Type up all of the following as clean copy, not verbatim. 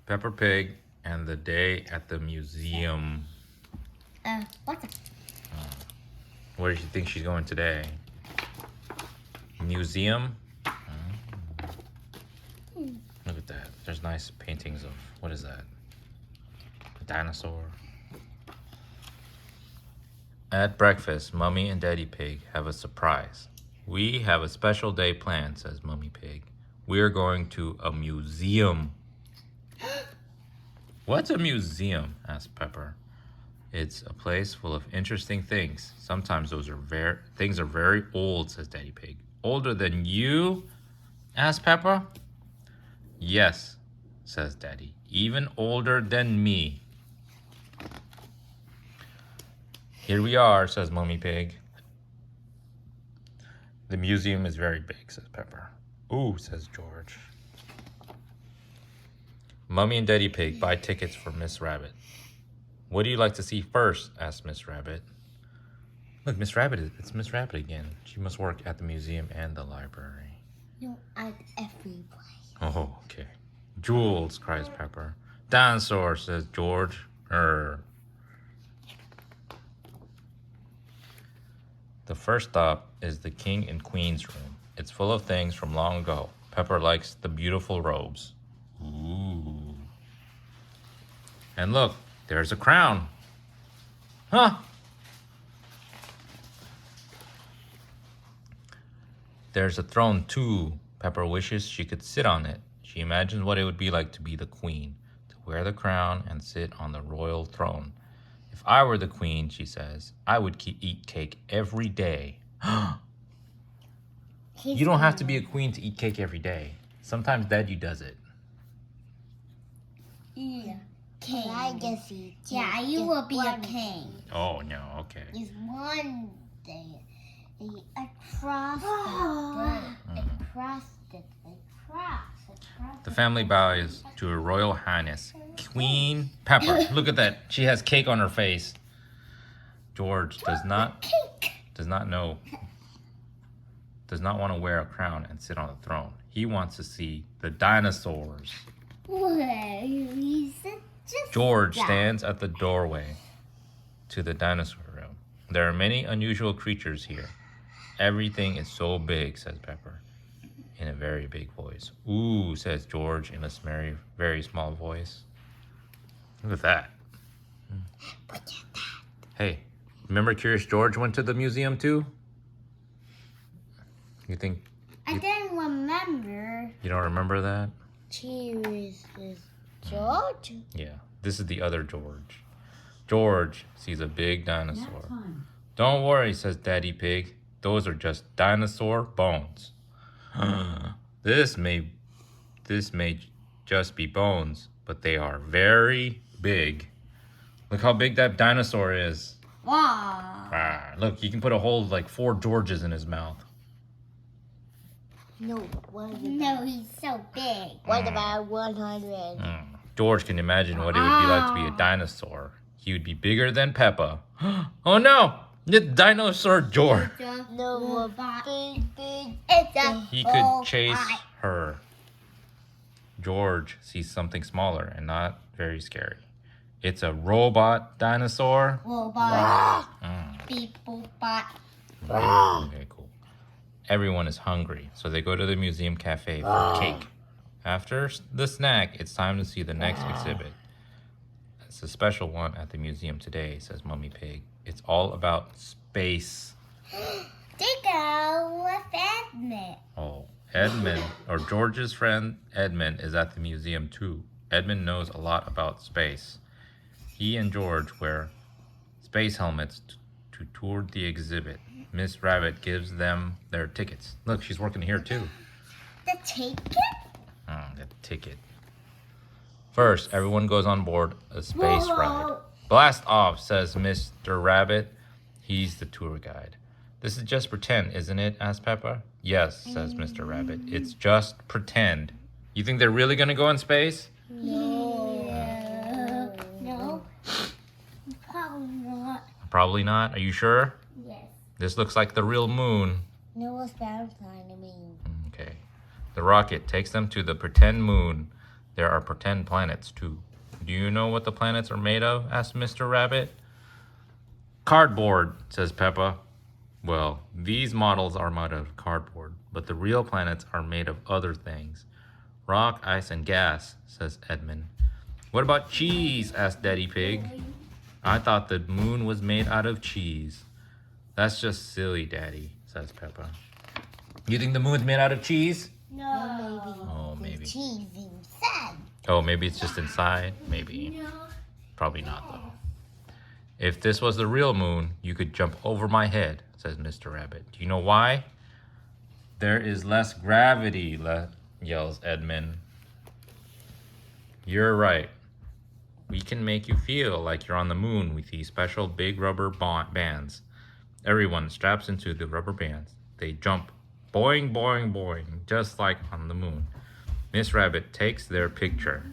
Peppa Pig and the day at the museum. What's that? Where do you think she's going today? Museum? Look at that. There's nice paintings of, what is that? A dinosaur. At breakfast, Mummy and Daddy Pig have a surprise. We have a special day planned, says Mummy Pig. We're going to a museum. What's a museum? Asked Pepper. It's a place full of interesting things. Sometimes things are very old, says Daddy Pig. Older than you? Asked Pepper. Yes, says Daddy. Even older than me. Here we are, says Mummy Pig. The museum is very big, says Pepper. Ooh, says George. Mummy and Daddy Pig buy tickets for Miss Rabbit. What do you like to see first? Asked Miss Rabbit. Look, Miss Rabbit, it's Miss Rabbit again. She must work at the museum and the library. No, at every place. Oh, okay. Jules, cries Pepper. Dinosaur, says George. The first stop is the King and Queen's room. It's full of things from long ago. Pepper likes the beautiful robes. Ooh. And look, there's a crown. Huh? There's a throne too. Pepper wishes she could sit on it. She imagines what it would be like to be the queen, to wear the crown and sit on the royal throne. If I were the queen, she says, I would eat cake every day. You don't have to be a queen to eat cake every day. Sometimes Daddy does it. Yeah. King. I just eat. Yeah, you will be a king. Oh, no, okay. It's one day. Across The family bows to Her Royal Highness, Queen Pepper. Look at that. She has cake on her face. George does not want to wear a crown and sit on the throne. He wants to see the dinosaurs. George stands at the doorway to the dinosaur room. There are many unusual creatures here. Everything is so big, says Pepper, in a very big voice. Ooh, says George in a very, very small voice. Look at that. Hey, remember Curious George went to the museum too? You think? I didn't remember. You don't remember that? Cheers, George. Yeah, this is the other George. George sees a big dinosaur. Don't worry, says Daddy Pig. Those are just dinosaur bones. This may just be bones, but they are very big. Look how big that dinosaur is. Wow. Look, you can put a whole 4 Georges in his mouth. No, No, he's so big. what about 100? George can imagine what it would be like to be a dinosaur. He would be bigger than Peppa. Oh no! It's Dinosaur George. No, big. It's a He could chase her. George sees something smaller and not very scary. It's a robot dinosaur. robot. People bot. Okay, cool. Everyone is hungry, so they go to the museum cafe for cake. After the snack, it's time to see the next exhibit. It's a special one at the museum today, says Mummy Pig. It's all about space. They go with Edmund. Oh, Edmund, or George's friend Edmund, is at the museum too. Edmund knows a lot about space. He and George wear space helmets to tour the exhibit. Miss Rabbit gives them their tickets. Look, she's working here too. The ticket? The ticket. First, everyone goes on board a space ride. Blast off, says Mr. Rabbit. He's the tour guide. This is just pretend, isn't it? Asked Peppa. Yes, says Mr. Rabbit. It's just pretend. You think they're really going to go in space? No. Probably not. Probably not. Are you sure? Yes. This looks like the real moon. No, it's Valentine, I mean. Okay. The rocket takes them to the pretend moon. there are pretend planets too. Do you know what the planets are made of? Asked Mr. Rabbit. Cardboard, says Peppa. Well, these models are made of cardboard, but the real planets are made of other things. Rock, ice, and gas, says Edmund. What about cheese? Asked Daddy Pig. I thought the moon was made out of cheese. That's just silly, Daddy, says Peppa. You think the moon's made out of cheese? No. Oh, maybe. Cheese inside. Oh, maybe it's just inside? Maybe. Probably not, though. If this was the real moon, you could jump over my head, says Mr. Rabbit. Do you know why? There is less gravity, yells Edmund. You're right. We can make you feel like you're on the moon with these special big rubber bands. Everyone straps into the rubber bands. They jump, boing, boing, boing, just like on the moon. Miss Rabbit takes their picture.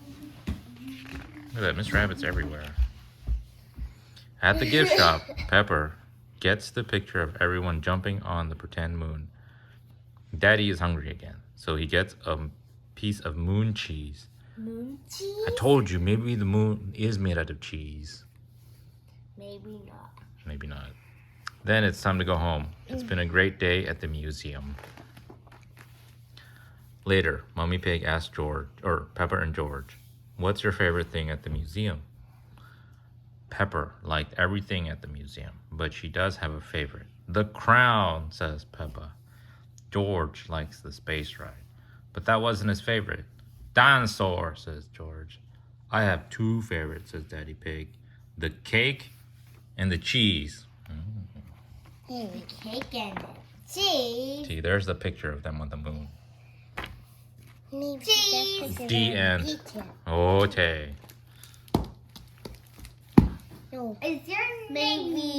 Look at that, Miss Rabbit's everywhere. At the gift shop, Pepper gets the picture of everyone jumping on the pretend moon. Daddy is hungry again, so he gets a piece of moon cheese. Moon cheese? I told you, maybe the moon is made out of cheese. Maybe not. Maybe not. Then it's time to go home. It's been a great day at the museum. Later, Mummy Pig asked Pepper and George, what's your favorite thing at the museum? Pepper liked everything at the museum, but she does have a favorite. The crown, says Peppa. George likes the space ride, but that wasn't his favorite. Dinosaur, says George. I have two favorites, says Daddy Pig. The cake and the cheese. The cake and the cheese. See, there's the picture of them on the moon. Cheese. The end. Okay. No. Is your name? Maybe.